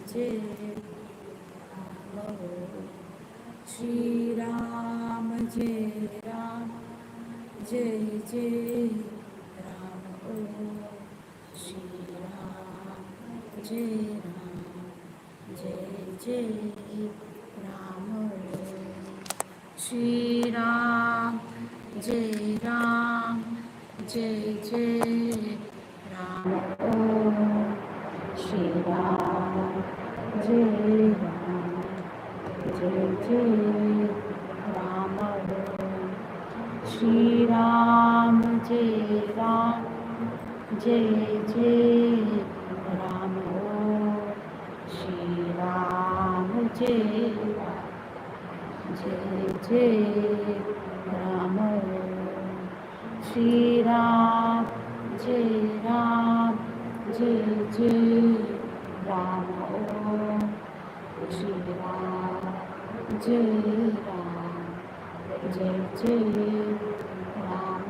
जय श्री राम जय राम जय जय राम श्री राम जय जय राम श्री राम जय राम जय जय राम श्री राम जय राम जय जय राम श्री राम जय राम जय जय राम श्री राम जय जय राम श्री राम जय राम जय जय राम श्री राम जय राम जय जय राम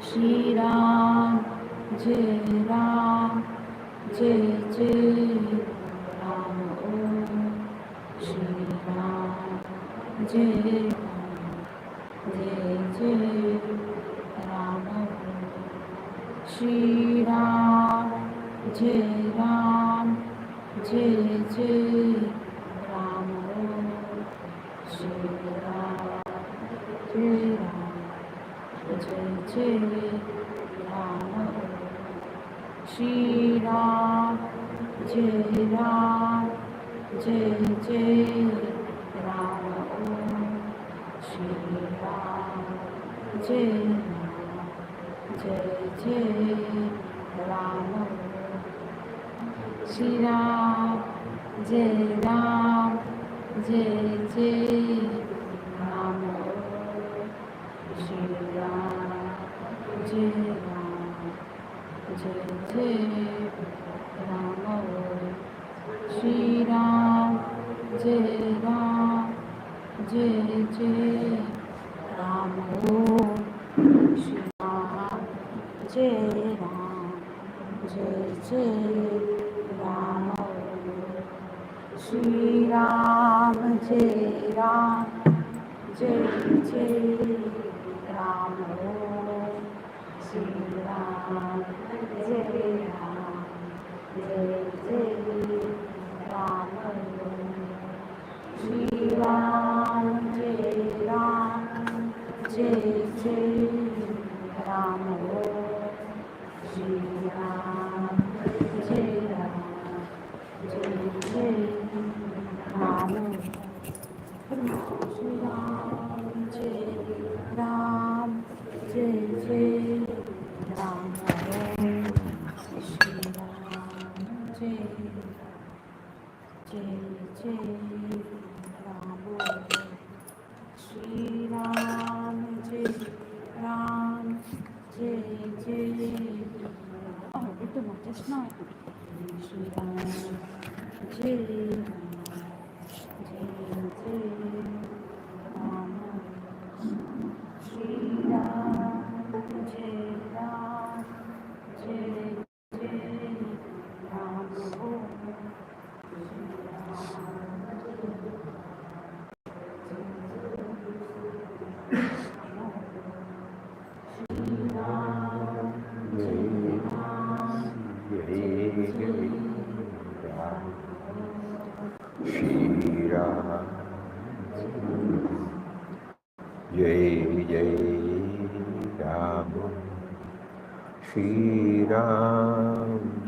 श्री राम जय राम जय जय राम श्री राम जय जय राम श्री राम जय राम जय जय राम श्री राम जय जय राम श्री राम जय राम जय जय राम श्री राम जय जय राम श्री राम जय राम जय जय राम श्री राम जय जय राम श्री राम जय राम जय जय राम श्री राम जय राम जय जय राम श्री राम जय राम जय जय राम श्री राम जय राम जय जय राम श्री राम जय राम जय जय राम श्री राम जय राम जय जय राम श्री राम जय राम जय जय राम श्री राम जय जय राम श्री राम जय राम जय जय itu mau just now Shri Ram जय राम श्री राम जय राम जय जय Ram Shri Ram Jai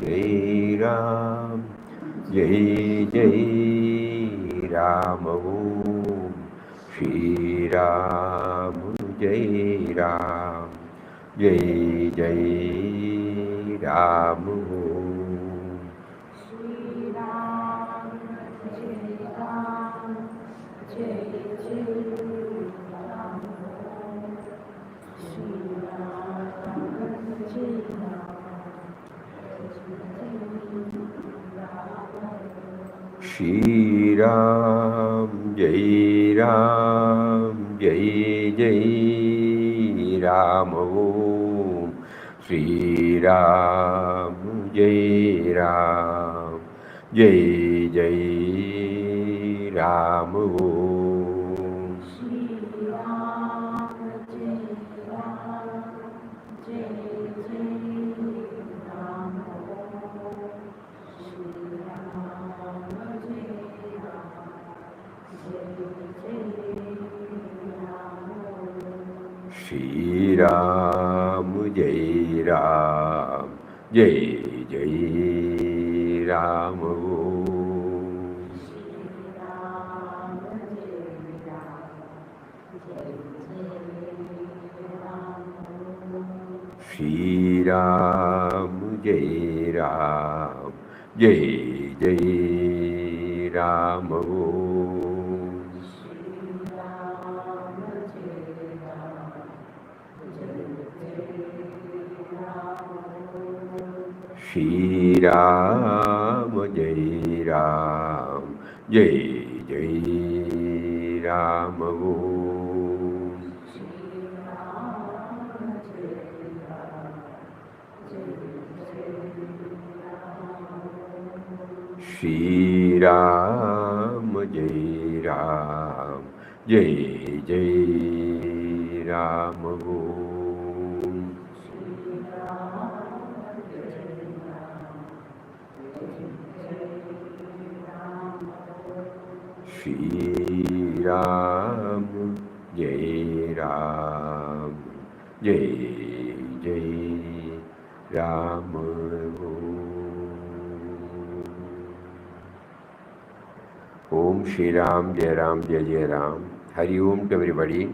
Jai Ram Shri Ram Jai Ram Jai Jai Ram Shri Ram Jai Ram Jai Jai Ram Shri Ram Jai Ram Jai Jai Ram Shri Ram Jai Ram जय जय राम ओम। Shri Ram, Jai Ram, Jai Jai Ram. Shri Ram, Jai Ram, Jai Jai Ram. Shri Ram जय राम जय जय राम ओम। Shri Ram, Jai Ram, Jai Jai Ram. Shri Ram जय राम जय जय राम ओम। श्री राम जय राम जय जय राम ओम। श्री राम जय राम जय जय राम ओम। श्री राम जय राम जय जय राम ओम। श्री राम जय राम जय जय राम। हरि ओम to everybody.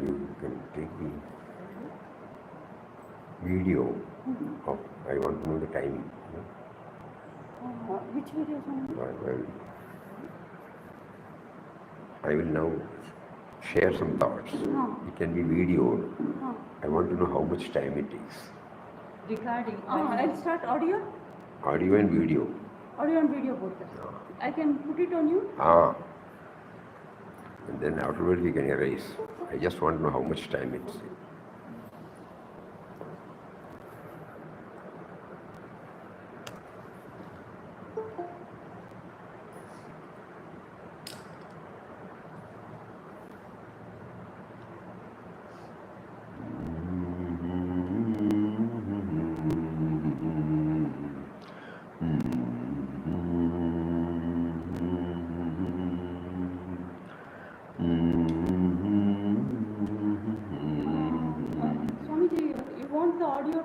You can take the video of, I want to know the timing. Which video is on? I will now share some thoughts. It can be videoed. I want to know how much time it takes. Recording. I'll start audio. Audio and video. Audio and video both. I can put it on you. And then afterwards we can erase. I just want to know how much time it's.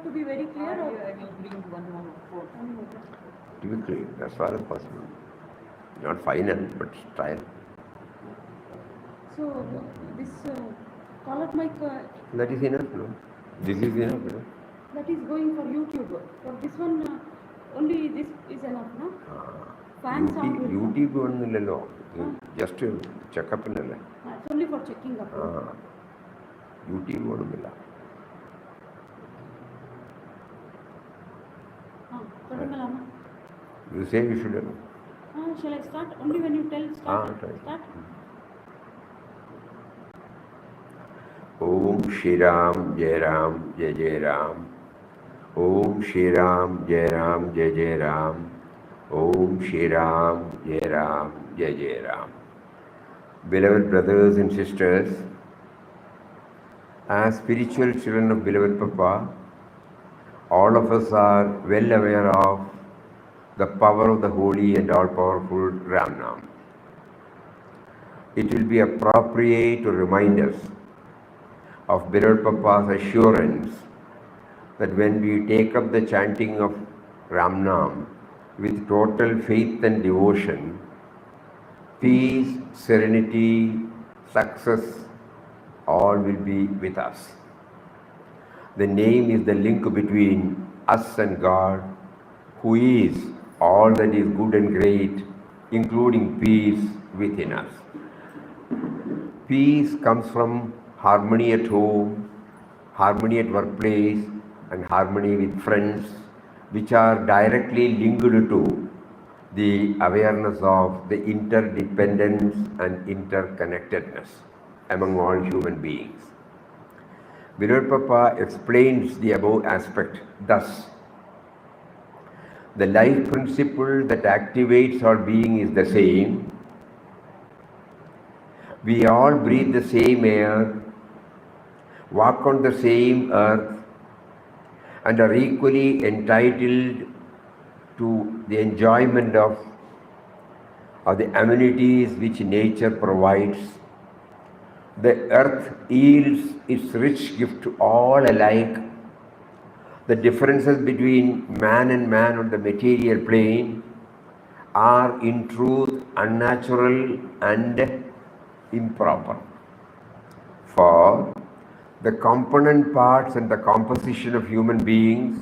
To be very clear, or I will bring one more quote. To be clear, as far as possible. Not final, but trial. So this collar mic That is enough, no? This is enough, no? that is going for YouTube. For this one, only this is enough, no? Fan sound will come. YouTube ഒന്നുമില്ലല്ലോ. Just check up അല്ലേ. It's only for checking up. YouTube ഒന്നുമില്ല. തുടങ്ങലാമോ? You say you should. Shall I start? Only when you tell start. Try. Start. Om Shri Ram Jai Ram Jai Jai Ram. Om Shri Ram Jai Ram Jai Jai Ram. Om Shri Ram Jai Ram Jai Jai Ram. Beloved brothers and sisters, as spiritual children of beloved Papa, all of us are well aware of the power of the holy and all-powerful Ram Nam. It will be appropriate to remind us of beloved Papa's assurance that when we take up the chanting of Ram Nam with total faith and devotion, peace, serenity, success, all will be with us. The name is the link between us and God, who is all that is good and great, including peace within us. Peace comes from harmony at home, harmony at workplace, and harmony with friends, which are directly linked to the awareness of the interdependence and interconnectedness among all human beings. Beloved Papa explains the above aspect thus. The life principle that activates our being is the same. We all breathe the same air, walk on the same earth, and are equally entitled to the enjoyment of the amenities which nature provides. The earth yields its rich gift to all alike. The differences between man and man on the material plane are in truth unnatural and improper. For the component parts and the composition of human beings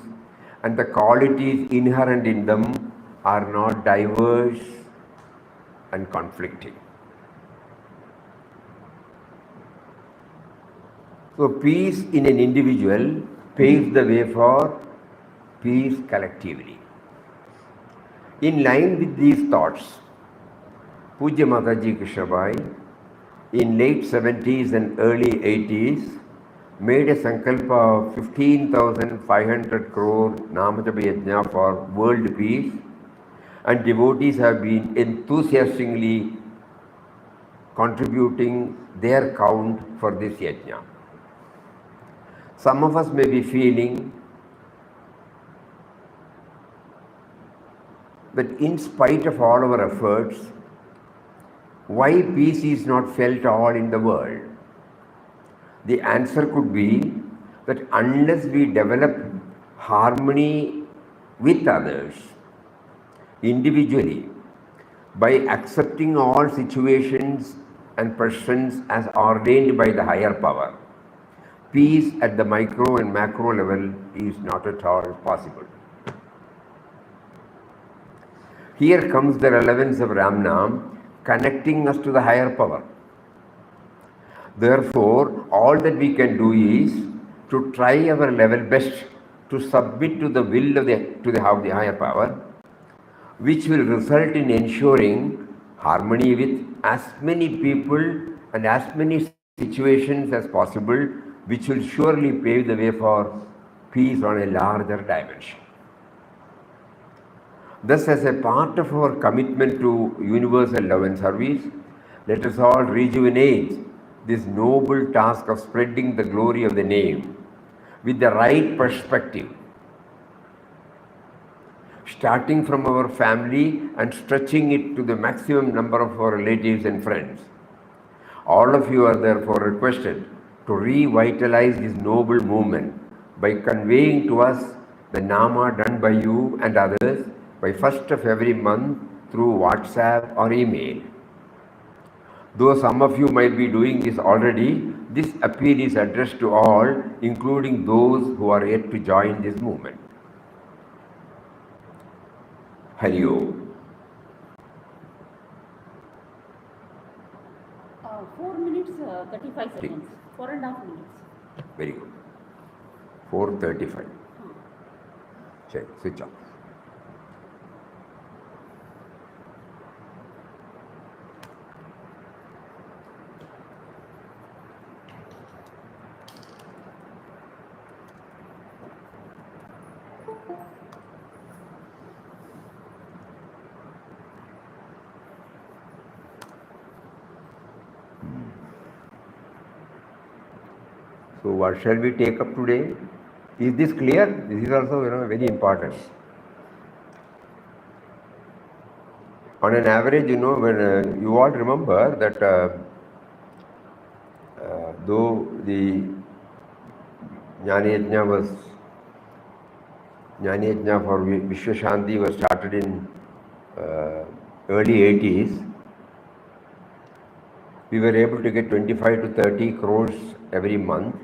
and the qualities inherent in them are not diverse and conflicting. So peace in an individual paves the way for peace collectively. In line with these thoughts, Pujya Mataji Krishnabai in late 70s and early 80s made a sankalpa of 15,500 crore Namajapa Yajna for world peace, and devotees have been enthusiastically contributing their count for this yajna. Some of us may be feeling that in spite of all our efforts, why peace is not felt all in the world? The answer could be that unless we develop harmony with others individually by accepting all situations and persons as ordained by the higher power, peace at the micro and macro level is not at all possible. Here comes the relevance of Ramnam connecting us to the higher power. Therefore, all that we can do is to try our level best to submit to the will of the higher power, which will result in ensuring harmony with as many people and as many situations as possible, which will surely pave the way for peace on a larger dimension. Thus, as a part of our commitment to universal love and service, let us all rejuvenate this noble task of spreading the glory of the name with the right perspective, starting from our family and stretching it to the maximum number of our relatives and friends. All of you are therefore requested to revitalize this noble movement by conveying to us the Nama done by you and others by 1st of every month through WhatsApp or email. Though some of you might be doing this already, this appeal is addressed to all, including those who are yet to join this movement. Hari Om. 4 minutes, 35 seconds. 4.5 minutes. Very good. 4:35. Check, switch off. So what shall we take up today? Is this clear? This is also very important. On an average, when you all remember that though the Jnana Yajna for Vishwa Shanti was started in early 80s, we were able to get 25 to 30 crores every month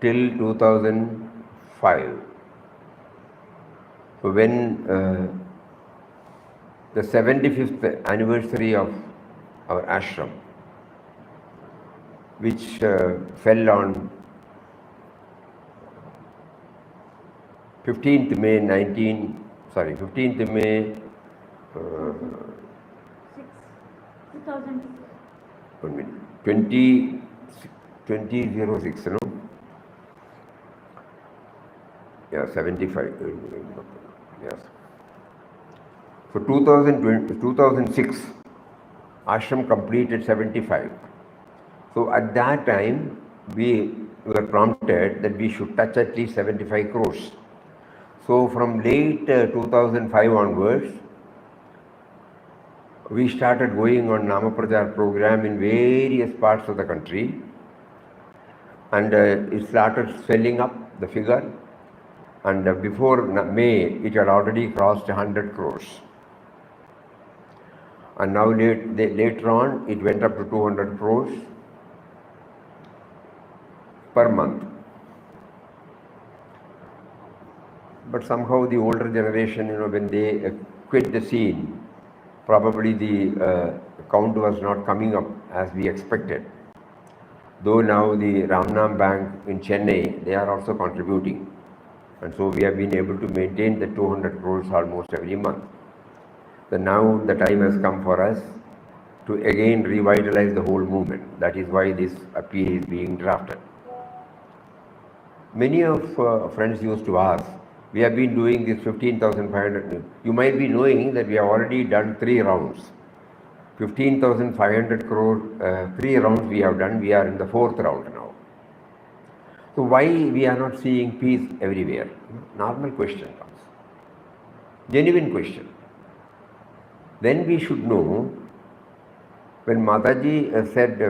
till 2005, when the 75th anniversary of our ashram, which fell on 15th May 15th May 2000. 1 minute, 2006, no? Yeah, 75. Yes. So 2006, Ashram completed 75. So at that time, we were prompted that we should touch at least 75 crores. So from late 2005 onwards, we started going on Nama Prajar program in various parts of the country, and it started swelling up the figure, and before May it had already crossed 100 crores. And now later on it went up to 200 crores per month. But somehow the older generation, when they quit the scene, probably the count was not coming up as we expected. Though now the Ramnam Bank in Chennai, they are also contributing. And so we have been able to maintain the 200 crores almost every month. So now the time has come for us to again revitalize the whole movement. That is why this appeal is being drafted. Many of friends used to ask, we have been doing this 15,500. You might be knowing that we have already done 3 rounds. 15,500 crore, 3 rounds we have done. We are in the 4th round now. So why we are not seeing peace everywhere? Normal question comes. Genuine question. Then we should know, when Mataji said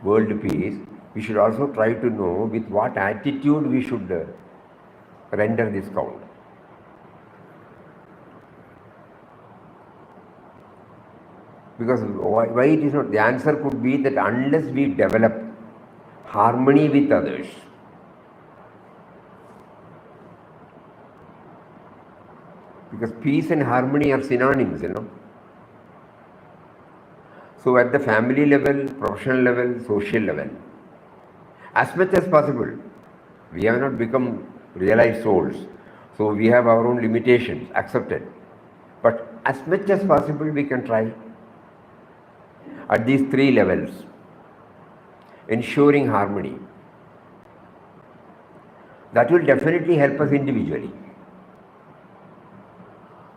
world peace, we should also try to know with what attitude we should render this count. Because why it is not, the answer could be that unless we develop harmony with others, because peace and harmony are synonyms, So at the family level, professional level, social level, as much as possible, we have not become realized souls. So we have our own limitations, accepted. But as much as possible, we can try at these 3 levels, ensuring harmony. That will definitely help us individually.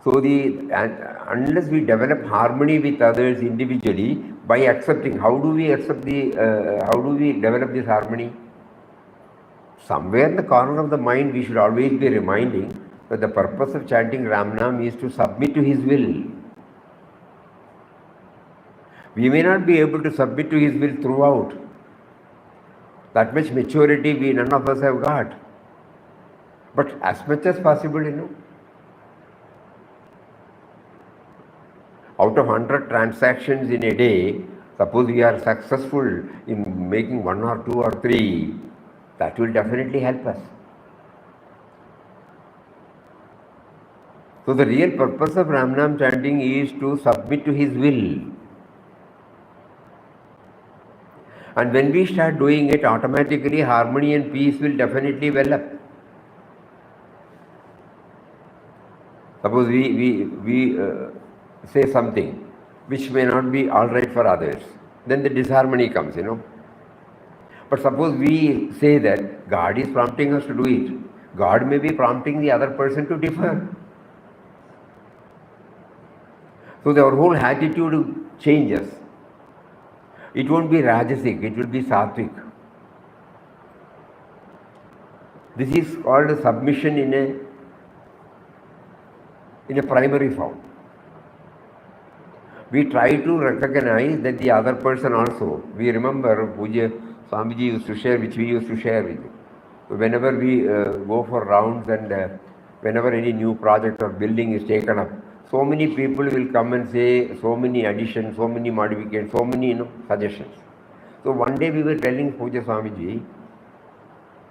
So unless we develop harmony with others individually, by accepting, how do we develop this harmony? Somewhere in the corner of the mind, we should always be reminding that the purpose of chanting Ramnam is to submit to His will. We may not be able to submit to His will throughout. That much maturity none of us have got. But as much as possible, out of 100 transactions in a day, suppose we are successful in making 1 or 2 or 3, that will definitely help us. So the real purpose of Ramnam chanting is to submit to His will. And when we start doing it, automatically harmony and peace will definitely well up. Suppose we say something which may not be all right for others, then the disharmony comes, But suppose we say that God is prompting us to do it, God may be prompting the other person to differ. So our whole attitude changes. It won't be Rajasic, it will be Sattvic. This is called submission in a primary form. We try to recognize that the other person also, we remember Puja Swamiji used to share, which we used to share with you. So whenever we go for rounds and whenever any new project or building is taken up, so many people will come and say so many additions, so many modifications, so many suggestions. So one day we were telling Puja Swamiji,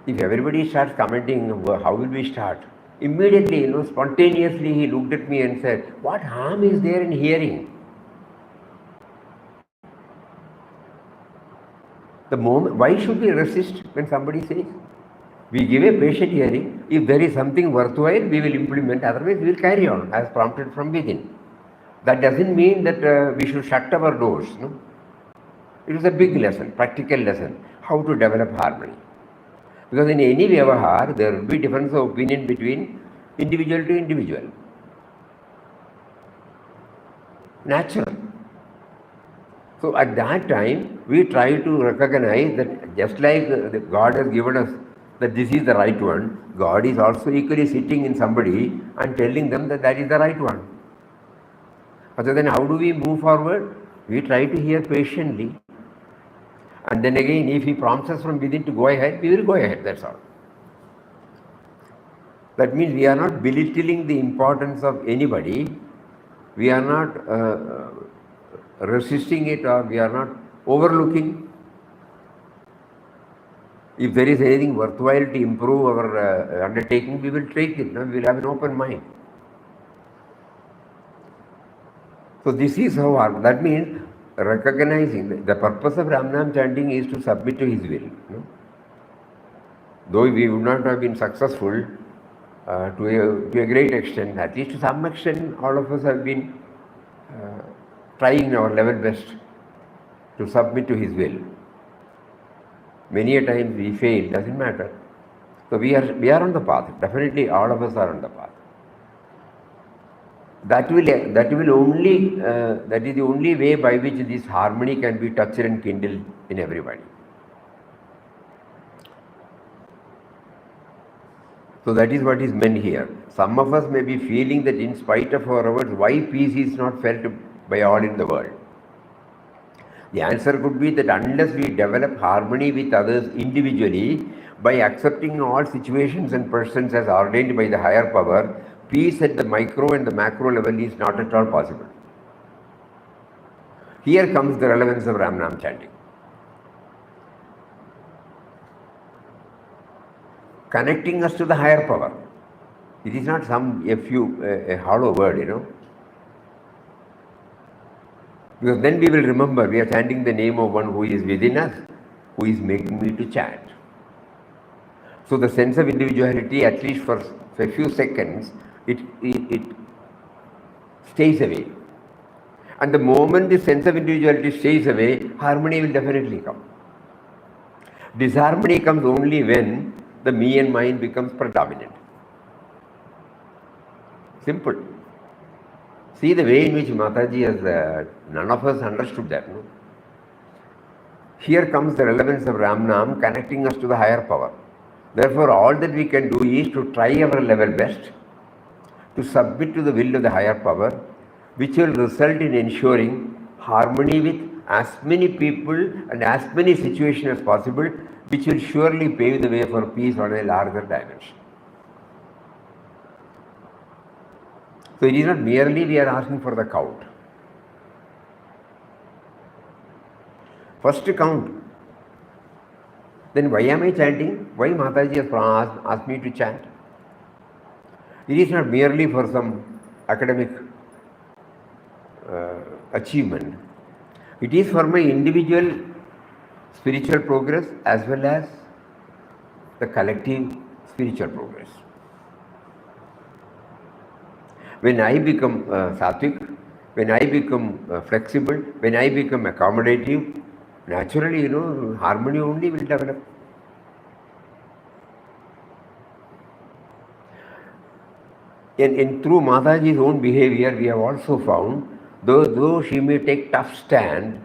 if everybody starts commenting, how will we start? Immediately, spontaneously he looked at me and said, what harm is there in hearing? The moment, why should we resist when somebody says? We give a patient hearing. If there is something worthwhile, we will implement. Otherwise, we will carry on as prompted from within. That doesn't mean that we should shut our doors. No? It is a big lesson, practical lesson, how to develop harmony. Because in any vyavahar, there will be difference of opinion between individual to individual. Natural. So at that time, we try to recognize that just like God has given us that this is the right one, God is also equally sitting in somebody and telling them that that is the right one. But then how do we move forward? We try to hear patiently. And then again, if he prompts us from within to go ahead, we will go ahead, that's all. That means we are not belittling the importance of anybody. We are not resisting it, or we are not overlooking. If there is anything worthwhile to improve our undertaking, we will take it. No? We will have an open mind. So this is how, that means recognizing the purpose of Ramnam chanting is to submit to his will. No? Though we would not have been successful to a great extent, at least to some extent, all of us have been trying our level best to submit to his will. Many a times we fail, doesn't matter. So we are on the path. Definitely all of us are on the path. That is the only way by which this harmony can be touched and kindled in everybody. So that is what is meant here. Some of us may be feeling that in spite of our efforts, why peace is not felt by all in the world? The answer could be that unless we develop harmony with others individually, by accepting all situations and persons as ordained by the higher power, peace at the micro and the macro level is not at all possible. Here comes the relevance of Ramnam chanting. Connecting us to the higher power. It is not a hollow word, you know. Because then we will remember we are chanting the name of one who is within us, who is making me to chant. So the sense of individuality, at least for a few seconds, it stays away. And the moment the sense of individuality stays away, harmony will definitely come. Disharmony comes only when the me and mine becomes predominant. Simple. See the way in which Mataji has, none of us understood that. No? Here comes the relevance of Ramnam connecting us to the higher power. Therefore, all that we can do is to try our level best to submit to the will of the higher power, which will result in ensuring harmony with as many people and as many situations as possible, which will surely pave the way for peace on a larger dimension. So it is not merely we are asking for the count. First count. Then why am I chanting? Why Mataji has asked me to chant? It is not merely for some academic achievement. It is for my individual spiritual progress as well as the collective spiritual progress. When I become sattvic, when I become flexible, when I become accommodative, naturally, harmony only will develop. And through Mataji's own behavior, we have also found, though she may take tough stand,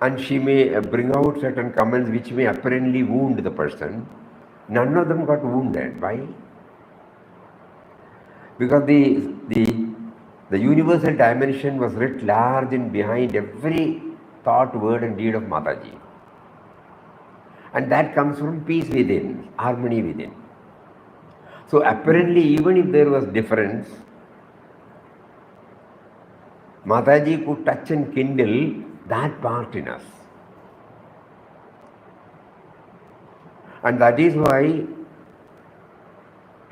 and she may bring out certain comments which may apparently wound the person, none of them got wounded. Why? Because the universal dimension was writ large and behind every thought, word and deed of Mataji. And that comes from peace within, harmony within. So apparently, even if there was difference, Mataji could touch and kindle that part in us. And that is why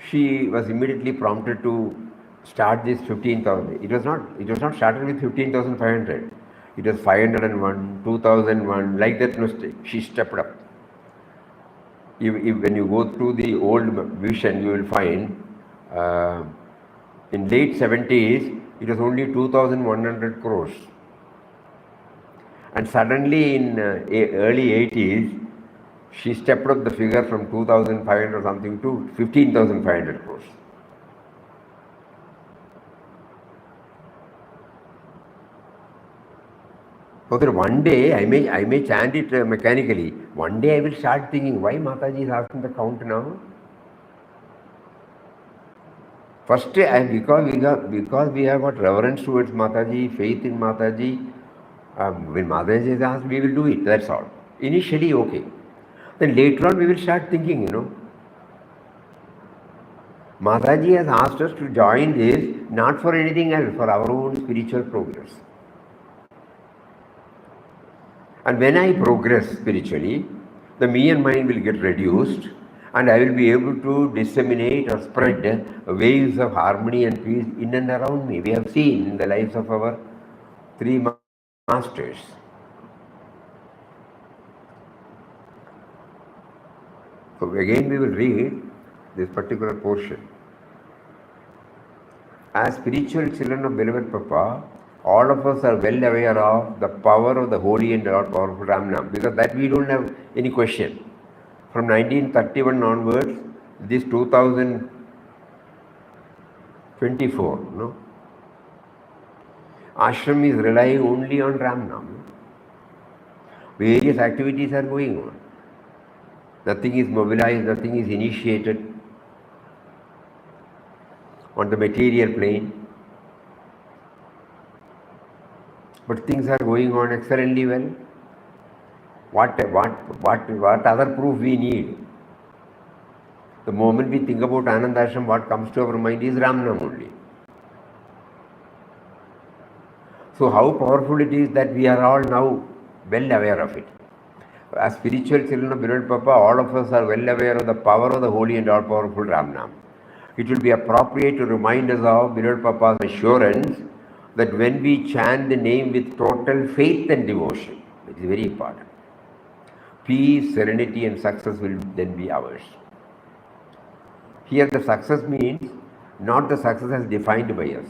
she was immediately prompted to start this 15,000. It was not started with 15,500. It was 501, 2001, like that she stepped up. When you go through the old vision, you will find in late 70s, it was only 2,100 crores. And suddenly in early 80s, she stepped up the figure from 2,500 something to 15,500 crores. So that one day I may chant it mechanically. One day I will start thinking, why Mataji is asking the count now? First, because we have got reverence towards Mataji, faith in Mataji, when Mataji is asked, we will do it. That's all. Initially, okay. Then later on, we will start thinking, Mataji has asked us to join this not for anything else, for our own spiritual progress. And when I progress spiritually, the me and mine will get reduced, and I will be able to disseminate or spread waves of harmony and peace in and around me. We have seen in the lives of our three masters. So again we will read this particular portion. As spiritual children of beloved Papa, all of us are well aware of the power of the holy and all-powerful Ramnam, because that we don't have any question. From 1931 onwards, this 2024, Ashram is relying only on Ramnam. Various activities are going on. Nothing is mobilized, nothing is initiated on the material plane. But things are going on excellently well. What other proof we need? The moment we think about Anand Ashram, what comes to our mind is Ramnam only. So how powerful it is that we are all now well aware of it. As spiritual children of beloved Papa, all of us are well aware of the power of the holy and all-powerful Ramnam. It will be appropriate to remind us of beloved Papa's assurance that when we chant the name with total faith and devotion, which is very important, peace, serenity and success will then be ours. Here the success means not the success as defined by us.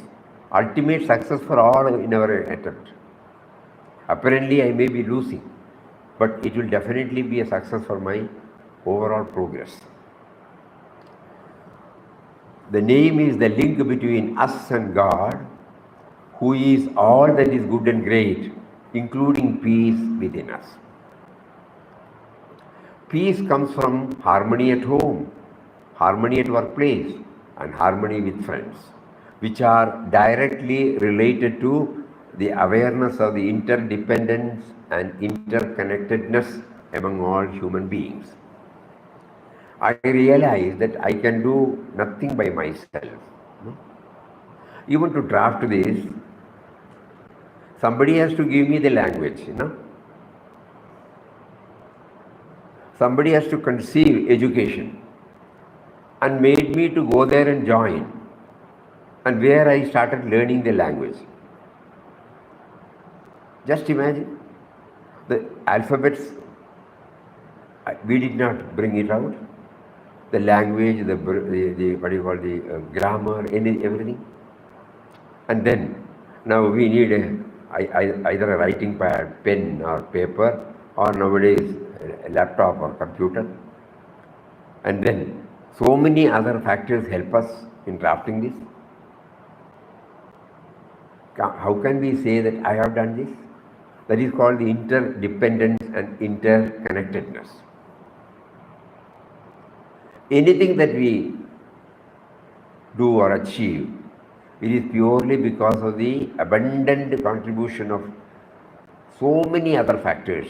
Ultimate success for all in our attempt. Apparently I may be losing, but it will definitely be a success for my overall progress. The name is the link between us and God, who is all that is good and great, including peace within us. Peace comes from harmony at home, harmony at workplace, and harmony with friends, which are directly related to the awareness of the interdependence and interconnectedness among all human beings. I realize that I can do nothing by myself. Even to draft this, somebody has to give me the language, Somebody has to conceive education and made me to go there and join, and where I started learning the language. Just imagine, the alphabets, we did not bring it out. The language, the grammar, everything. And then, now we need either a writing pad, pen or paper, or nowadays a laptop or computer. And then, so many other factors help us in drafting this. How can we say that I have done this? That is called the interdependence and interconnectedness. Anything that we do or achieve, it is purely because of the abundant contribution of so many other factors.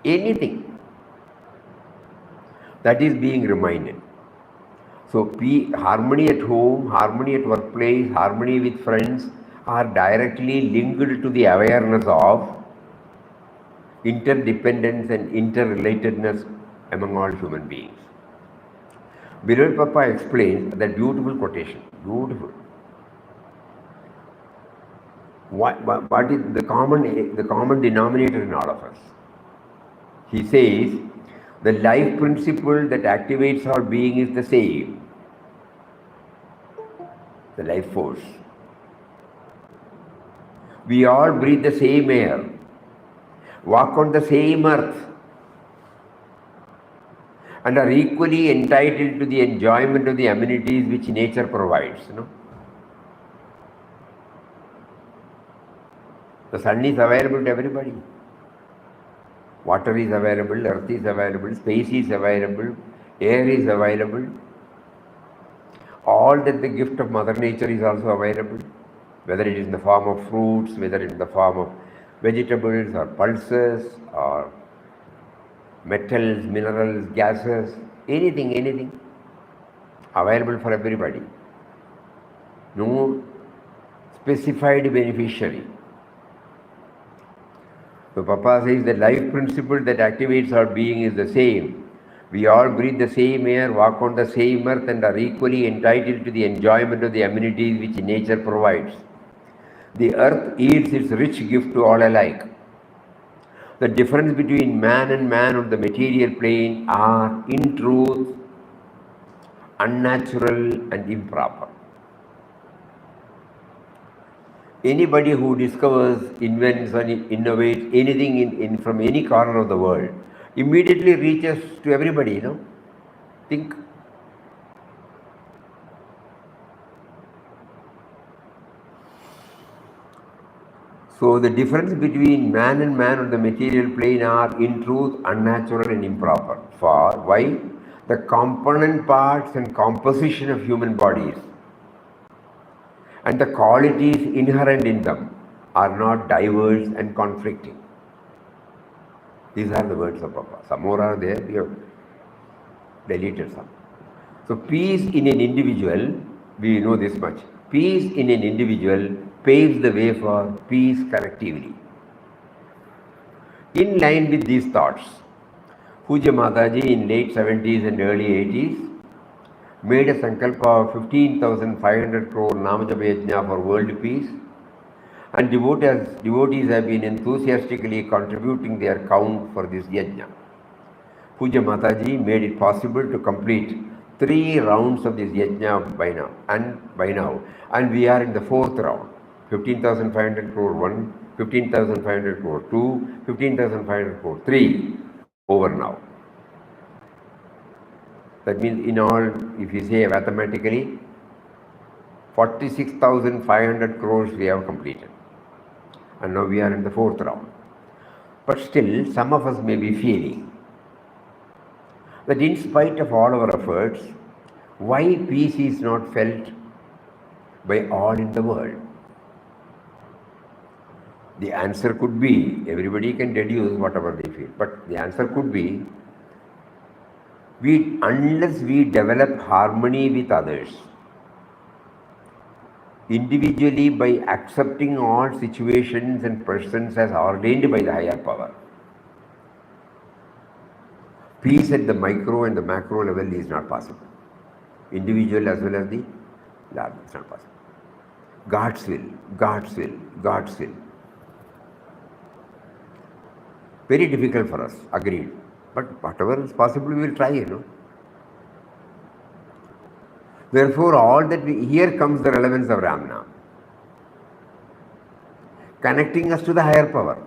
Anything that is being reminded. So harmony at home, harmony at workplace, harmony with friends are directly linked to the awareness of interdependence and interrelatedness among all human beings. Beloved Papa explains that beautiful quotation. Beautiful. What is the common denominator in all of us? He says, The life principle that activates our being is the same. The life force. We all breathe the same air, walk on the same earth, and are equally entitled to the enjoyment of the amenities which nature provides. The sun is available to everybody. Water is available, earth is available, space is available, air is available. All that the gift of Mother Nature is also available, whether it is in the form of fruits, whether it is in the form of vegetables or pulses or metals, minerals, gases, anything available for everybody. No specified beneficiary. So Papa says the life principle that activates our being is the same. We all breathe the same air, walk on the same earth, and are equally entitled to the enjoyment of the amenities which nature provides. The earth yields its rich gift to all alike. The difference between man and man on the material plane are, in truth, unnatural and improper. Anybody who discovers, invents, and innovates anything from any corner of the world immediately reaches to everybody, Think. So the difference between man and man on the material plane are, in truth, unnatural and improper. For why? The component parts and composition of human bodies and the qualities inherent in them are not diverse and conflicting. These are the words of Papa. Some more are there, we have deleted some. So peace in an individual, we know this much. Peace in an individual paves the way for peace collectively. In line with these thoughts, Puja Mataji in late 70s and early 80s made a sankalpa of 15,500 crore Namajapa Yajna for world peace, and devotees have been enthusiastically contributing their count for this yajna. Puja Mataji made it possible to complete 3 rounds of this yajna by now, and we are in the 4th round. 15,500 crore 1, 15,500 crore 2, 15,500 crore 3 over now. That means in all, if you say mathematically, 46,500 crores we have completed. And now we are in the 4th round. But still, some of us may be feeling that in spite of all our efforts, why peace is not felt by all in the world? The answer could be, everybody can deduce whatever they feel, but the answer could be, unless we develop harmony with others, individually by accepting all situations and persons as ordained by the higher power, peace at the micro and the macro level is not possible. Individual as well as the large, it's not possible. God's will, God's will, God's will. Very difficult for us, agreed. But whatever is possible, we will try, Therefore, all that here comes the relevance of Ramnam, connecting us to the higher power.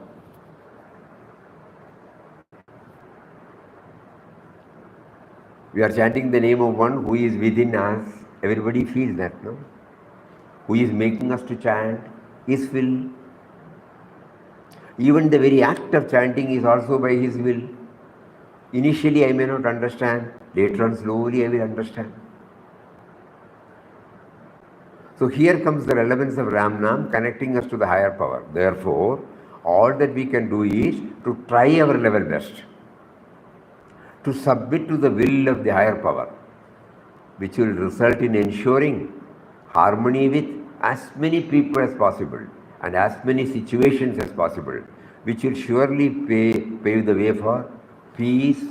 We are chanting the name of one who is within us. Everybody feels that, no? Who is making us to chant, His will. Even the very act of chanting is also by His will. Initially I may not understand, later on slowly I will understand. So here comes the relevance of Ramnam, connecting us to the higher power. Therefore, all that we can do is to try our level best, to submit to the will of the higher power, which will result in ensuring harmony with as many people as possible and as many situations as possible, which will surely pave the way for peace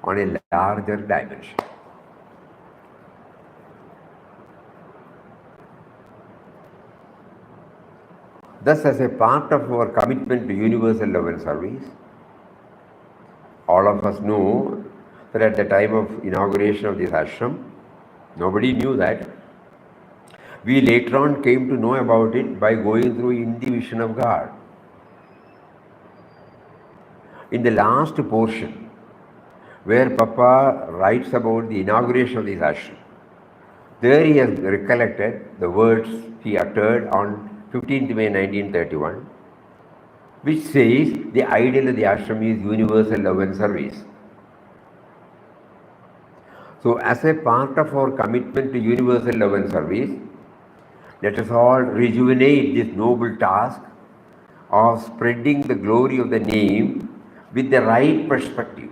on a larger dimension. Thus, as a part of our commitment to universal love and service, all of us know that at the time of inauguration of this ashram, nobody knew that. We later on came to know about it by going through in the vision of God. In the last portion, where Papa writes about the inauguration of this ashram, there he has recollected the words he uttered on 15th May 1931, which says the ideal of the ashram is universal love and service. So as a part of our commitment to universal love and service, let us all rejuvenate this noble task of spreading the glory of the name with the right perspective.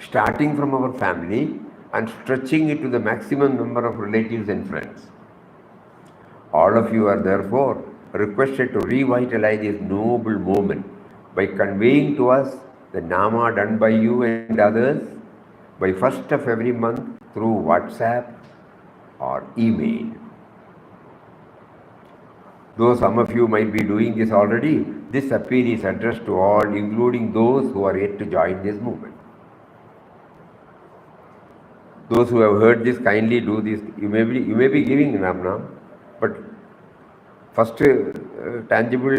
Starting from our family and stretching it to the maximum number of relatives and friends. All of you are therefore requested to revitalize this noble moment by conveying to us the nama done by you and others by 1st of every month through WhatsApp or email. Though some of you might be doing this already, this appeal is addressed to all, including those who are yet to join this movement. Those who have heard this, kindly do this. You may be giving Nam, but first tangible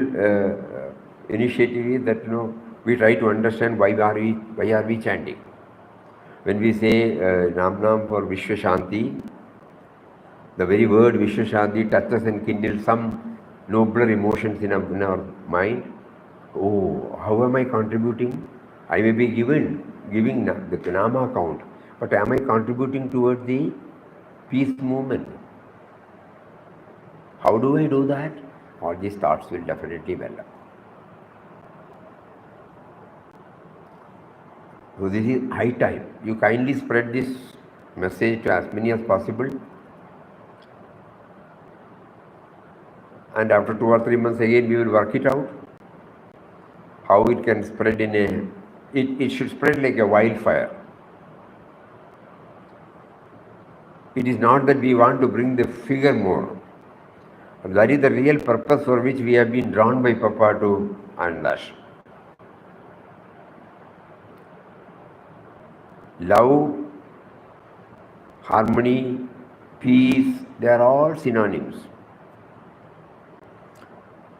initiative is that we try to understand why are we chanting. When we say Nam for Vishwa Shanti, the very word Vishwa Shanti touches and kindles some nobler emotions in our mind. Oh, how am I contributing? I may be giving the Nama count, but am I contributing towards the peace movement? How do I do that? All these thoughts will definitely develop. So this is high time. You kindly spread this message to as many as possible. And after 2 or 3 months again, we will work it out. How it can spread it should spread like a wildfire. It is not that we want to bring the figure more. That is the real purpose for which we have been drawn by Papa to Andash. Love, harmony, peace, they are all synonyms.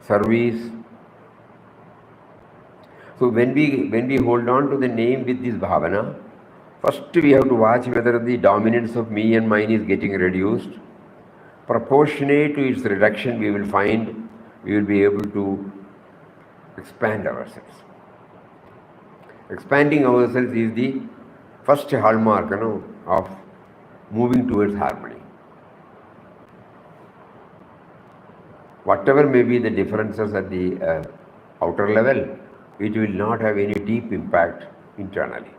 Service. So when we hold on to the name with this bhavana, first we have to watch whether the dominance of me and mine is getting reduced. Proportionate to its reduction, we will find we will be able to expand ourselves. Expanding ourselves is the first hallmark of moving towards harmony. Whatever may be the differences at the outer level, it will not have any deep impact internally.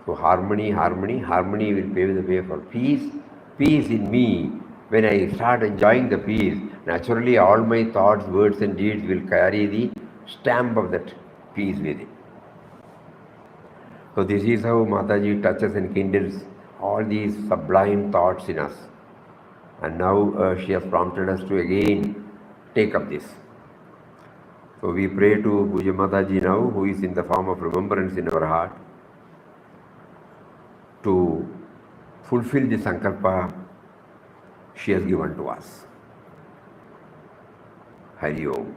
So harmony will pave the way for peace. Peace in me, when I start enjoying the peace, naturally all my thoughts, words and deeds will carry the stamp of that peace with it. So this is how Mataji touches and kindles all these sublime thoughts in us. And now she has prompted us to again take up this. So we pray to Puja Mataji now, who is in the form of remembrance in our heart, to fulfill the sankalpa she has given to us. Hari Om.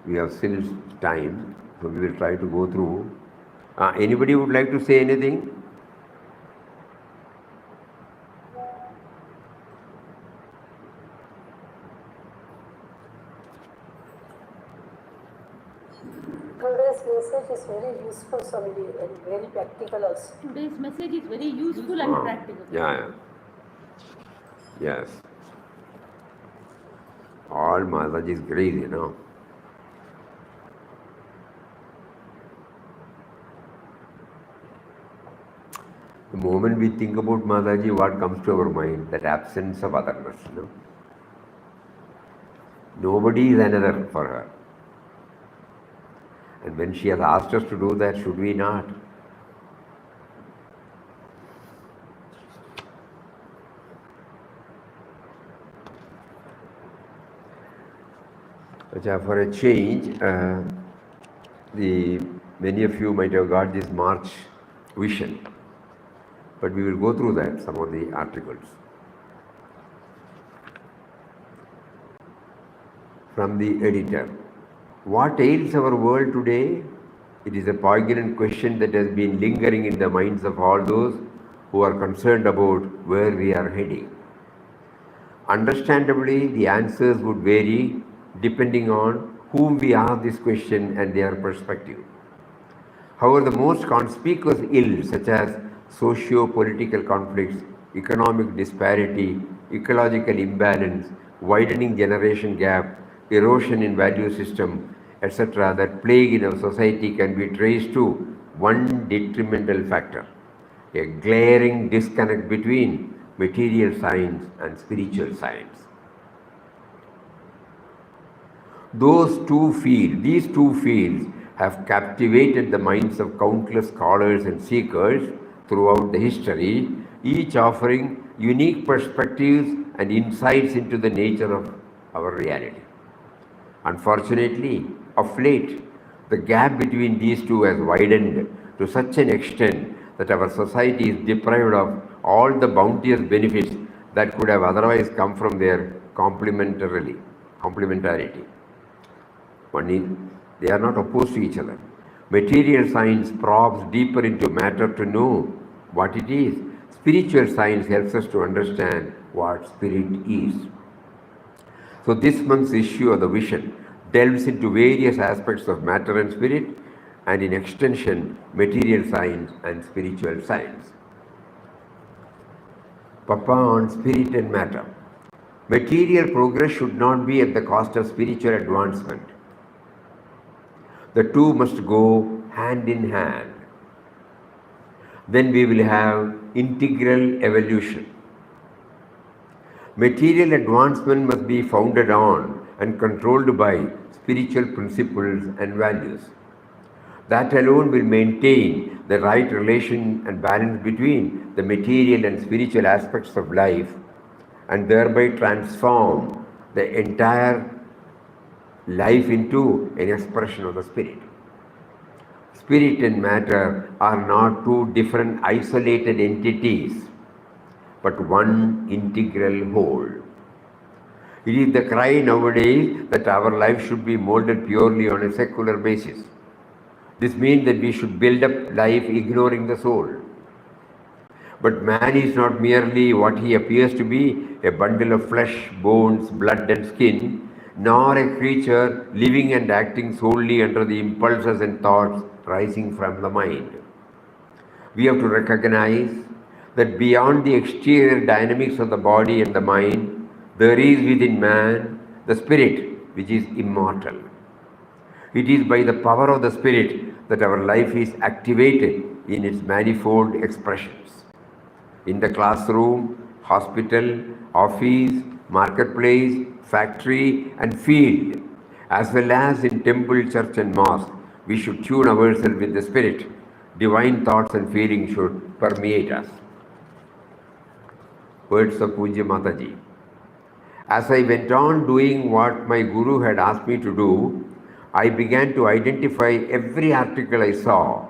We have still time, so we will try to go through. Anybody would like to say anything? Today's message is very useful, Swamiji, and very practical also. Today's message is very useful and practical. Yeah. Yes. All Mataji's grace, The moment we think about Mataji, what comes to our mind? That absence of otherness. Nobody is another for her. And when she has asked us to do that, should we not? For a change, many of you might have got this March vision, but we will go through that, some of the articles. From the editor. What ails our world today? It is a poignant question that has been lingering in the minds of all those who are concerned about where we are heading. Understandably, the answers would vary depending on whom we ask this question and their perspective. However, the most conspicuous ills such as socio-political conflicts, economic disparity, ecological imbalance, widening generation gap, erosion in value system, etc. that plague in our society can be traced to one detrimental factor, a glaring disconnect between material science and spiritual science. These two fields have captivated the minds of countless scholars and seekers throughout the history, each offering unique perspectives and insights into the nature of our reality. Unfortunately, of late, the gap between these two has widened to such an extent that our society is deprived of all the bounteous benefits that could have otherwise come from their complementarity. One is, they are not opposed to each other. Material science probes deeper into matter to know what it is. Spiritual science helps us to understand what spirit is. So this month's issue of the vision delves into various aspects of matter and spirit, and in extension, material science and spiritual science. Papa on spirit and matter. Material progress should not be at the cost of spiritual advancement. The two must go hand in hand. Then we will have integral evolution. Material advancement must be founded on and controlled by spiritual principles and values. That alone will maintain the right relation and balance between the material and spiritual aspects of life, and thereby transform the entire life into an expression of the spirit. Spirit and matter are not two different isolated entities, but one integral whole. It is the cry nowadays that our life should be molded purely on a secular basis. This means that we should build up life ignoring the soul. But man is not merely what he appears to be, a bundle of flesh, bones, blood and skin, nor a creature living and acting solely under the impulses and thoughts rising from the mind. We have to recognize that beyond the exterior dynamics of the body and the mind, there is within man the spirit which is immortal. It is by the power of the spirit that our life is activated in its manifold expressions. In the classroom, hospital, office, marketplace, factory and field, as well as in temple, church and mosque, we should tune ourselves with the spirit. Divine thoughts and feelings should permeate us. Words of Puja Mataji. As I went on doing what my Guru had asked me to do, I began to identify every article I saw,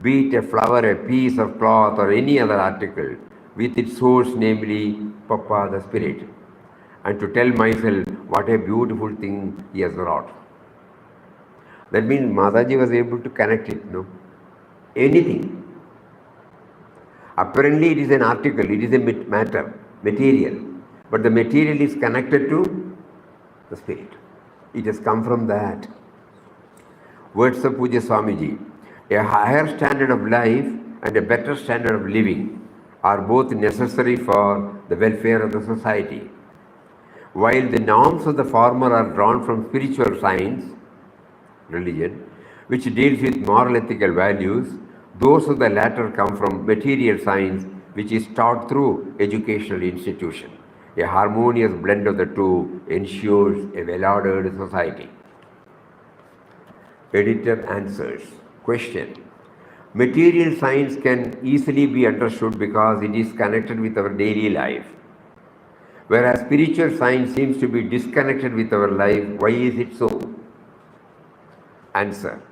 be it a flower, a piece of cloth or any other article, with its source, namely Papa the Spirit, and to tell myself what a beautiful thing he has wrought. That means Mataji was able to connect it, no? Anything. Apparently it is an article, it is a matter, material, but the material is connected to the spirit. It has come from that. Words of Puja Swamiji. A higher standard of life and a better standard of living are both necessary for the welfare of the society. While the norms of the former are drawn from spiritual science, religion, which deals with moral ethical values, those of the latter come from material science, which is taught through educational institutions. A harmonious blend of the two ensures a well-ordered society. Editor answers. Question. Material science can easily be understood because it is connected with our daily life. Whereas spiritual science seems to be disconnected with our life. Why is it so? Answer.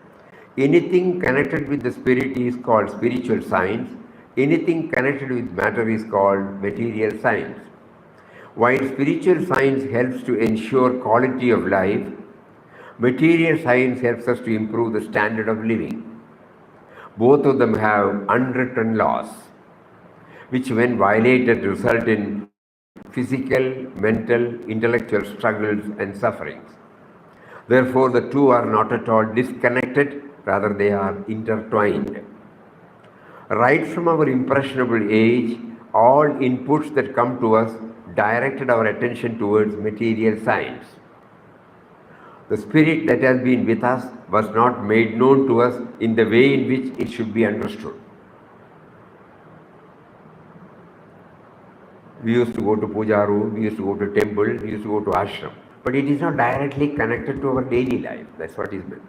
Anything connected with the spirit is called spiritual science. Anything connected with matter is called material science. While spiritual science helps to ensure quality of life, material science helps us to improve the standard of living. Both of them have unwritten laws, which when violated result in physical, mental, intellectual struggles and sufferings. Therefore, the two are not at all disconnected, rather they are intertwined. Right from our impressionable age, all inputs that come to us directed our attention towards material science. The spirit that has been with us was not made known to us in the way in which it should be understood. We used to go to puja room, we used to go to temple, we used to go to ashram. But it is not directly connected to our daily life. That's what is meant.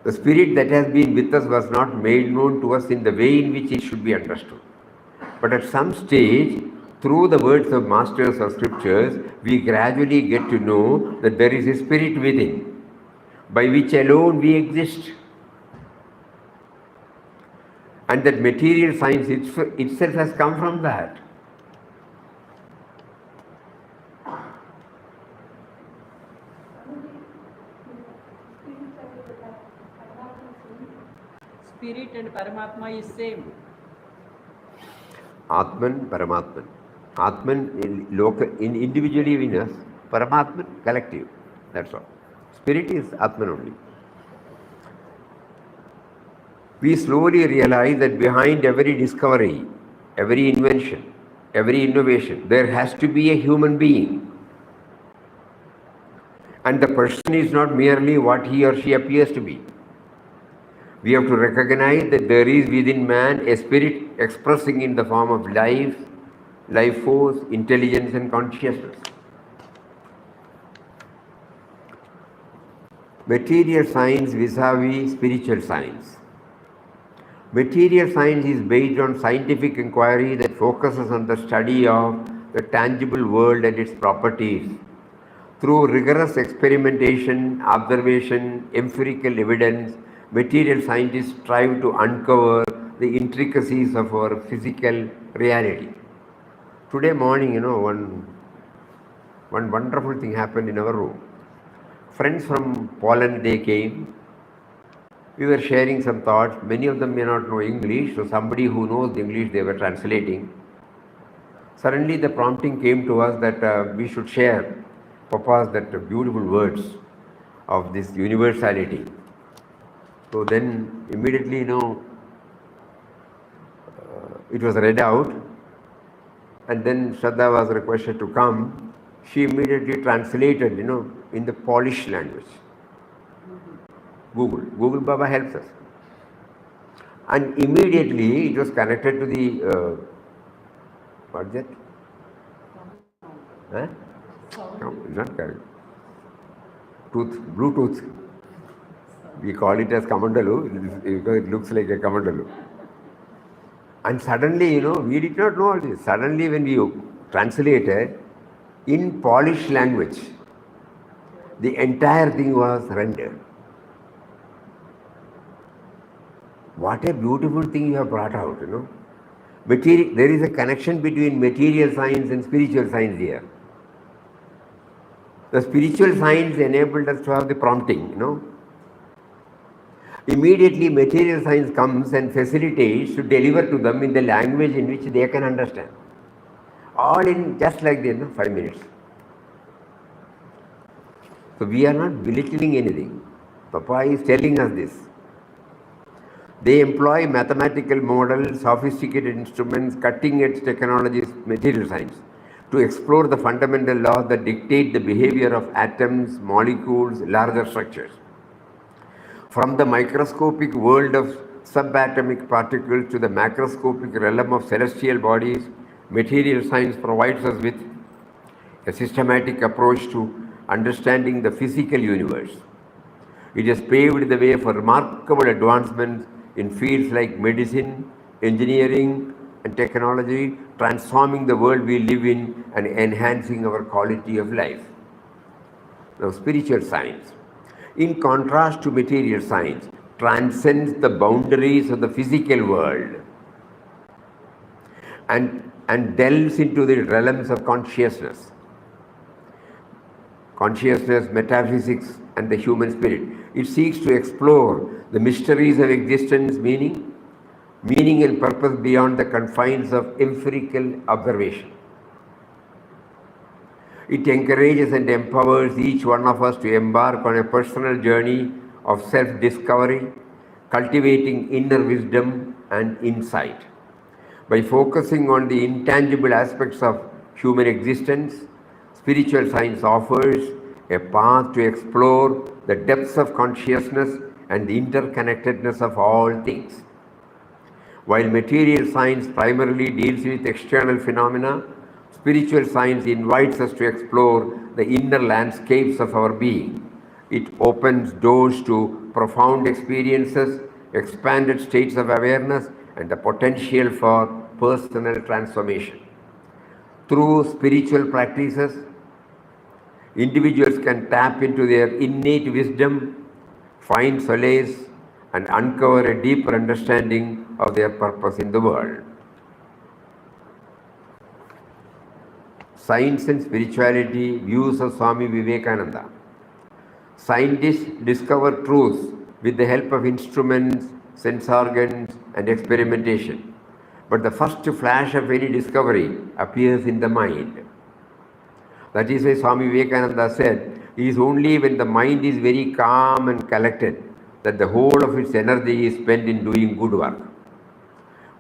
The spirit that has been with us was not made known to us in the way in which it should be understood. But at some stage, through the words of masters or scriptures, we gradually get to know that there is a spirit within, by which alone we exist. And that material science itself has come from that. Spirit and Paramatma is same. Atman, Paramatman. Atman in individually in us, Paramatman collective. That's all. Spirit is Atman only. We slowly realize that behind every discovery, every invention, every innovation, there has to be a human being. And the person is not merely what he or she appears to be. We have to recognize that there is within man a spirit expressing in the form of life, life force, intelligence and consciousness. Material science vis-a-vis spiritual science. Material science is based on scientific inquiry that focuses on the study of the tangible world and its properties. Through rigorous experimentation, observation, empirical evidence, material scientists strive to uncover the intricacies of our physical reality. Today morning, one wonderful thing happened in our room. Friends from Poland, they came. We were sharing some thoughts. Many of them may not know English, so somebody who knows English, they were translating. Suddenly the prompting came to us that we should share Papa's that beautiful words of this universality. So then immediately, it was read out, and then Shraddha was requested to come. She immediately translated, in the Polish language. Google Baba helps us. And immediately it was connected to the, what's that? No, not correct. Bluetooth. We call it as Kamandalu because it looks like a Kamandalu. And suddenly, we did not know all this. Suddenly when we translated in Polish language, the entire thing was rendered. What a beautiful thing you have brought out, There is a connection between material science and spiritual science here. The spiritual science enabled us to have the prompting, Immediately material science comes and facilitates to deliver to them in the language in which they can understand. All in just like this, 5 minutes. So we are not belittling anything. Papa is telling us this. They employ mathematical models, sophisticated instruments, cutting-edge technologies, material science, to explore the fundamental laws that dictate the behavior of atoms, molecules, larger structures. From the microscopic world of subatomic particles to the macroscopic realm of celestial bodies, material science provides us with a systematic approach to understanding the physical universe. It has paved the way for remarkable advancements in fields like medicine, engineering, and technology transforming the world we live in and enhancing our quality of life. Now, spiritual science, in contrast to material science, transcends the boundaries of the physical world and delves into the realms of consciousness, metaphysics, and the human spirit. It seeks to explore the mysteries of existence, meaning and purpose beyond the confines of empirical observation. It encourages and empowers each one of us to embark on a personal journey of self-discovery, cultivating inner wisdom and insight. By focusing on the intangible aspects of human existence, spiritual science offers a path to explore the depths of consciousness and the interconnectedness of all things. While material science primarily deals with external phenomena, spiritual science invites us to explore the inner landscapes of our being. It opens doors to profound experiences, expanded states of awareness, and the potential for personal transformation. Through spiritual practices, individuals can tap into their innate wisdom, find solace, and uncover a deeper understanding of their purpose in the world. Science and spirituality, views of Swami Vivekananda. Scientists discover truths with the help of instruments, sense organs, and experimentation. But the first flash of any discovery appears in the mind. That is why Swami Vivekananda said, it is only when the mind is very calm and collected that the whole of its energy is spent in doing good work.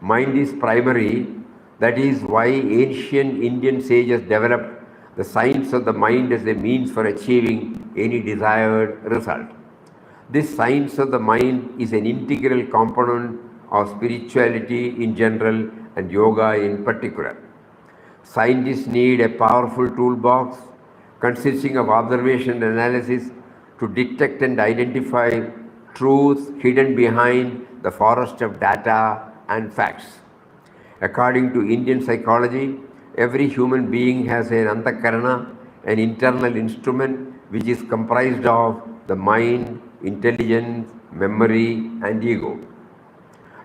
Mind is primary. That is why ancient Indian sages developed the science of the mind as a means for achieving any desired result. This science of the mind is an integral component of spirituality in general and yoga in particular. Scientists need a powerful toolbox consisting of observation and analysis to detect and identify truths hidden behind the forest of data and facts. According to Indian psychology, every human being has an antakarana, an internal instrument which is comprised of the mind, intelligence, memory, and ego.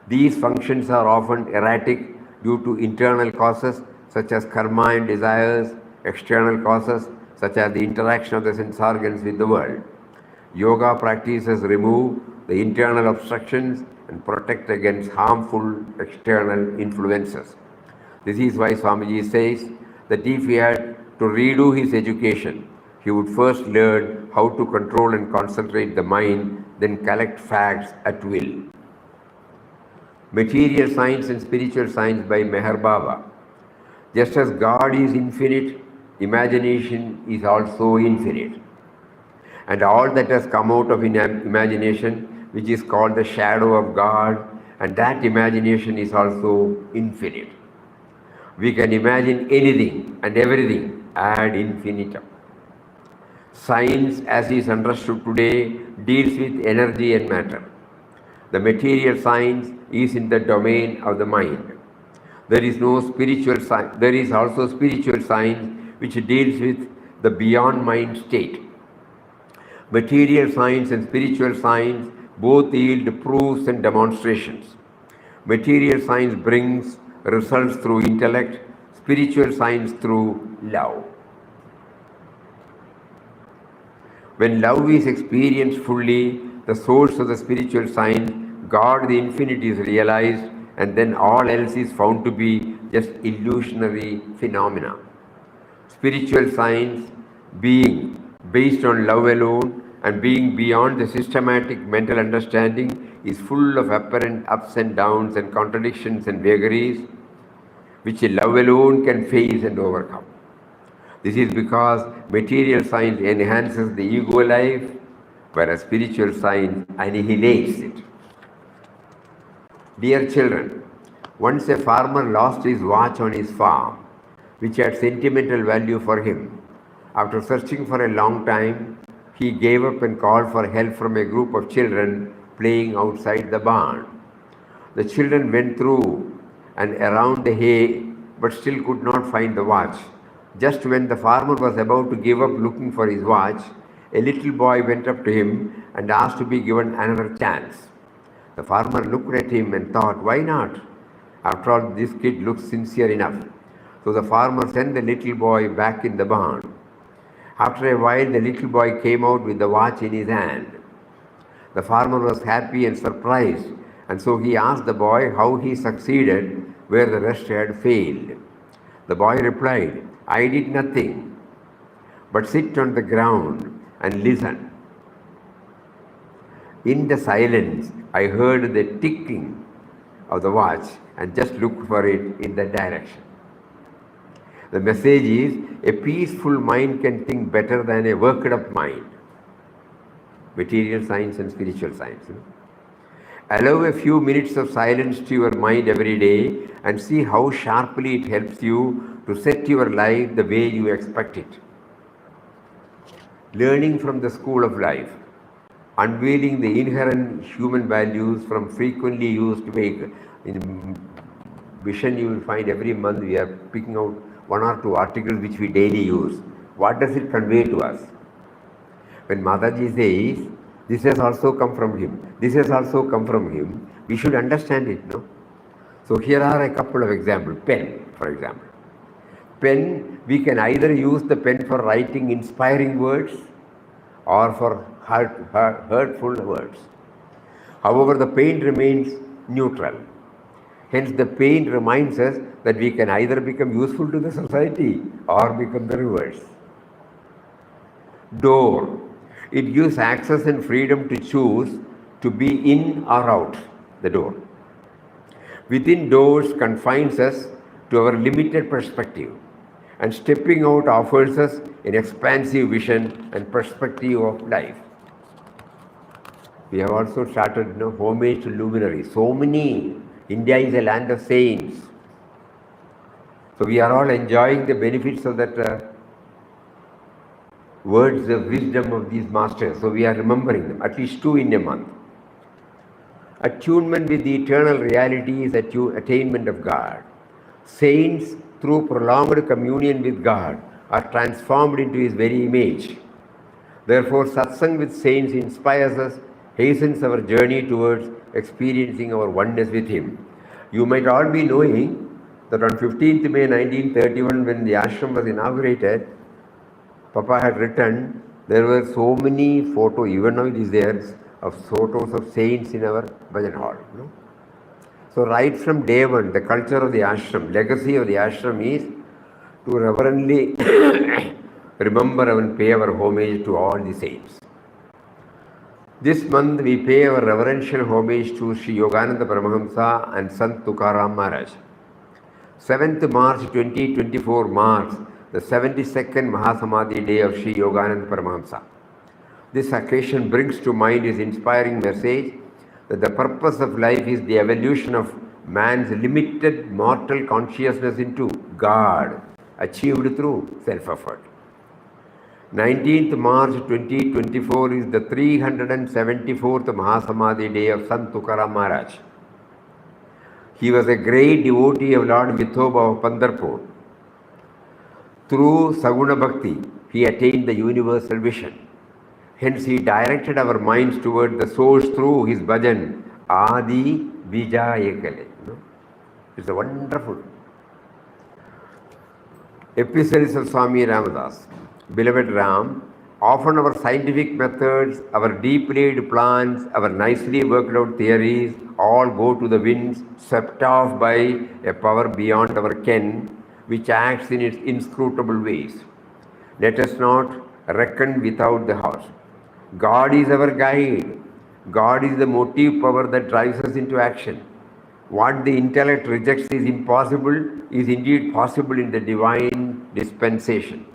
These functions are often erratic due to internal causes such as karma and desires, external causes such as the interaction of the sense organs with the world. Yoga practices remove the internal obstructions and protect against harmful external influences. This is why Swamiji says that if he had to redo his education, he would first learn how to control and concentrate the mind, then collect facts at will. Material Science and Spiritual Science by Meher Baba. Just as God is infinite, imagination is also infinite. And all that has come out of imagination, which is called the shadow of God, and that imagination is also infinite. We can imagine anything and everything ad infinitum. Science, as is understood today, deals with energy and matter. The material science is in the domain of the mind. There is also spiritual science which deals with the beyond mind state. Material science and spiritual science both yield proofs and demonstrations. Material science brings results through intellect, spiritual science through love. When love is experienced fully, the source of the spiritual science, God the Infinite, is realized, and then all else is found to be just illusionary phenomena. Spiritual science, being based on love alone and being beyond the systematic mental understanding, is full of apparent ups and downs and contradictions and vagaries, which love alone can face and overcome. This is because material science enhances the ego life, whereas spiritual science annihilates it. Dear children, once a farmer lost his watch on his farm, which had sentimental value for him. After searching for a long time, he gave up and called for help from a group of children playing outside the barn. The children went through and around the hay, but still could not find the watch. Just when the farmer was about to give up looking for his watch, a little boy went up to him and asked to be given another chance. The farmer looked at him and thought, why not? After all, this kid looks sincere enough. So the farmer sent the little boy back in the barn. After a while, the little boy came out with the watch in his hand. The farmer was happy and surprised, and so he asked the boy how he succeeded where the rest had failed. The boy replied, I did nothing but sit on the ground and listen. In the silence, I heard the ticking of the watch and just looked for it in that direction. The message is, a peaceful mind can think better than a worked up mind. Material science and spiritual science. Allow a few minutes of silence to your mind every day and see how sharply it helps you to set your life the way you expect it. Learning from the school of life, unveiling the inherent human values from frequently used vehicles. In Vision, you will find every month we are picking out one or two articles which we daily use. What does it convey to us? When Mataji says, this has also come from him, this has also come from him, we should understand it, no? So here are a couple of examples. Pen, for example. Pen, we can either use the pen for writing inspiring words or for hurtful words. However, the pain remains neutral. Hence, the pain reminds us that we can either become useful to the society or become the reverse. Door. It gives access and freedom to choose to be in or out the door. Within doors confines us to our limited perspective, and stepping out offers us an expansive vision and perspective of life. We have also started homage to luminaries. So many. India is a land of saints. So we are all enjoying the benefits of that words of wisdom of these masters. So we are remembering them, at least 2 in a month. Attunement with the eternal reality is attainment of God. Saints, through prolonged communion with God, are transformed into His very image. Therefore, Satsang with saints inspires us, hastens our journey towards experiencing our oneness with Him. You might all be knowing that on 15th May 1931, when the ashram was inaugurated, Papa had written, there were so many photos, even now it is there, of photos of saints in our bhajan hall. So right from day one, the culture of the ashram, legacy of the ashram is to reverently remember and pay our homage to all the saints. This month we pay our reverential homage to Sri Yogananda Paramahamsa and Sant Tukaram Maharaj. 7th March 2024 marks the 72nd Mahasamadhi day of Sri Yogananda Paramahamsa. This occasion brings to mind his inspiring message that the purpose of life is the evolution of man's limited mortal consciousness into God, achieved through self-effort. 19th March 2024 is the 374th Mahasamadhi day of Sant Tukaram Maharaj. He was a great devotee of Lord Vithoba of Pandharpur. Through Saguna Bhakti, he attained the universal vision. Hence, he directed our minds toward the source through his bhajan, Adi Vijayakale. It's a wonderful. Epistles of Swami Ramdas. Beloved Ram, often our scientific methods, our deep laid plans, our nicely worked out theories all go to the winds, swept off by a power beyond our ken, which acts in its inscrutable ways. Let us not reckon without the horse. God is our guide. God is the motive power that drives us into action. What the intellect rejects is impossible is indeed possible in the divine dispensation.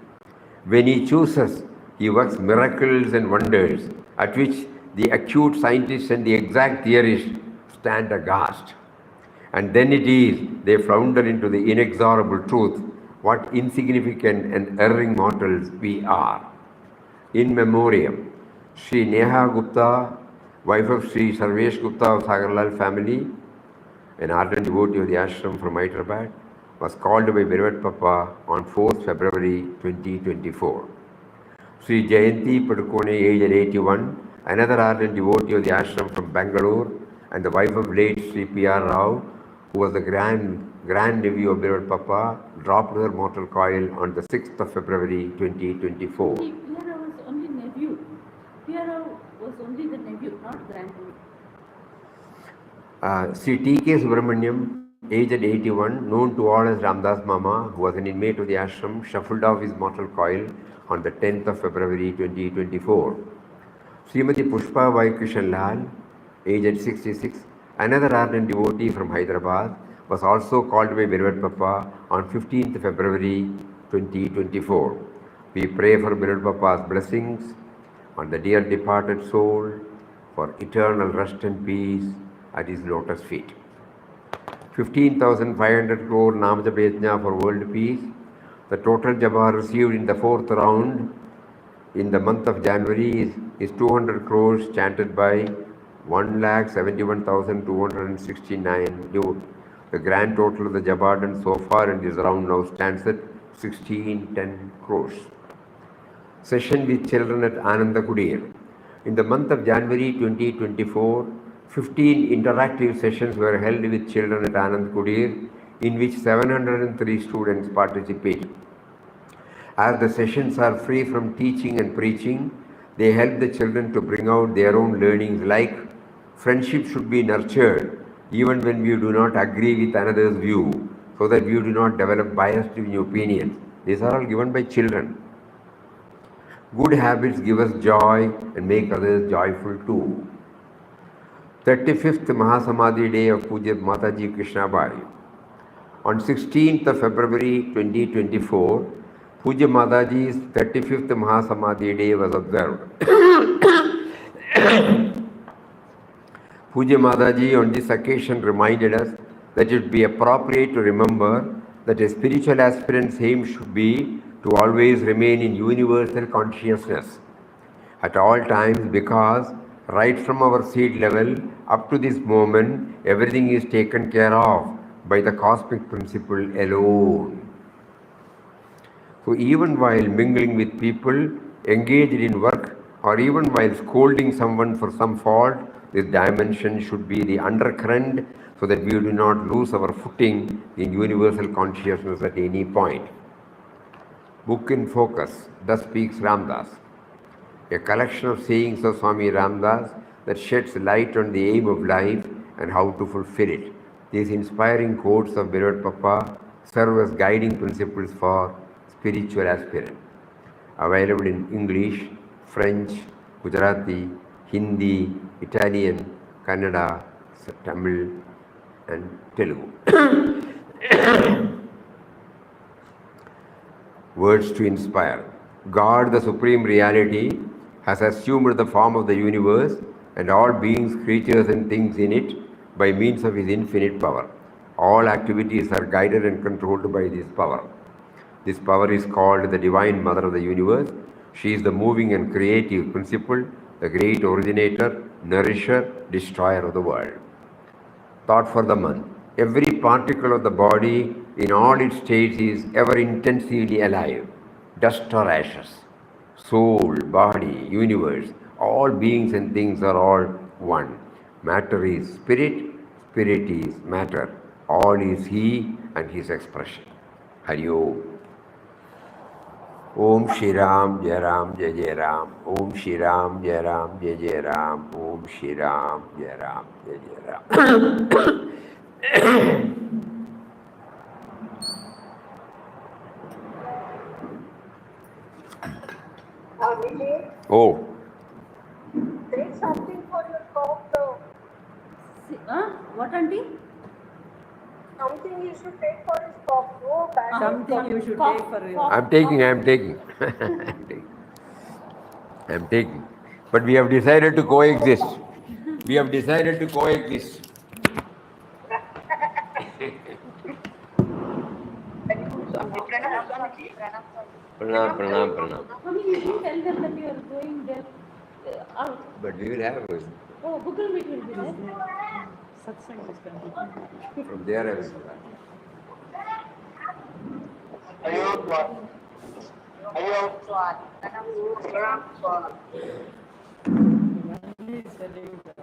When He chooses, He works miracles and wonders at which the acute scientists and the exact theorists stand aghast. And then it is they flounder into the inexorable truth, what insignificant and erring mortals we are. In memoriam, Sri Neha Gupta, wife of Sri Sarvesh Gupta of Sagarlal family, an ardent devotee of the ashram from Hyderabad, was called by Beloved Papa on 4th February 2024. Sri Jayanti Padukone, aged 81, another ardent devotee of the ashram from Bangalore, and the wife of late Sri P.R. Rao, who was the grand nephew of Beloved Papa, dropped her mortal coil on the 6th of February 2024. Here was only nephew. Here was only the nephew, not grandnephew. Sri T.K. Subramaniam, aged 81, known to all as Ramdas Mama, who was an inmate of the ashram, shuffled off his mortal coil on the 10th of February 2024. Srimati Pushpa Vai Krishan Lal, aged 66, another ardent devotee from Hyderabad, was also called by Beloved Papa on 15th February 2024. We pray for Beloved Papa's blessings on the dear departed soul for eternal rest and peace at his lotus feet. 15,500 crore Namjapa Yajna for world peace. The total japa received in the fourth round in the month of January is 200 crores chanted by 1,71,269 devotees. The grand total of the japa done so far in this round now stands at 1610 crores. Session with children at Ananda Kudir. In the month of January 2024, 15 interactive sessions were held with children at Anand Kudir, in which 703 students participated. As the sessions are free from teaching and preaching, they help the children to bring out their own learnings like friendship should be nurtured even when we do not agree with another's view, so that we do not develop biased opinions. These are all given by children. Good habits give us joy and make others joyful too. 35th Mahasamadhi Day of Puja Mataji Krishnabai. On 16th of February 2024, Puja Mataji's 35th Mahasamadhi Day was observed. Puja Mataji on this occasion reminded us that it would be appropriate to remember that a spiritual aspirant's aim should be to always remain in universal consciousness at all times, because right from our seed level up to this moment, everything is taken care of by the cosmic principle alone. So even while mingling with people, engaged in work, or even while scolding someone for some fault, this dimension should be the undercurrent so that we do not lose our footing in universal consciousness at any point. Book in Focus, Thus Speaks Ramdas, a collection of sayings of Swami Ramdas that sheds light on the aim of life and how to fulfill it. These inspiring quotes of Beloved Papa serve as guiding principles for spiritual aspirants. Available in English, French, Gujarati, Hindi, Italian, Kannada, Tamil, and Telugu. Words to inspire. God, the Supreme Reality, has assumed the form of the universe and all beings, creatures, and things in it by means of His infinite power. All activities are guided and controlled by this power. This power is called the Divine Mother of the universe. She is the moving and creative principle, the great originator, nourisher, destroyer of the world. Thought for the month. Every particle of the body in all its states is ever intensively alive. Dust or ashes, soul, body, universe, all beings and things are all one. Matter is spirit, spirit is matter. All is He and His expression. Hari Om. Om Shri Ram, Jai Ram, Jai Jai Ram. Om Shri Ram, Jai Ram, Jai Jai Ram. Om Shri Ram, Jai Ram, Jai Jai Ram. Vijay, Oh, take something for your cough though. What, auntie? Something you should take for his cough. Oh, bad. Something you should Cough, take for you. cough. I'm taking. I'm taking. But we have decided to coexist. We have decided to coexist. Pranam. Mommy, you didn't tell them that you are going there out. But we will have. Oh, Google Meet will be there. Satsang is continuing. From there I will do that. One is the leader.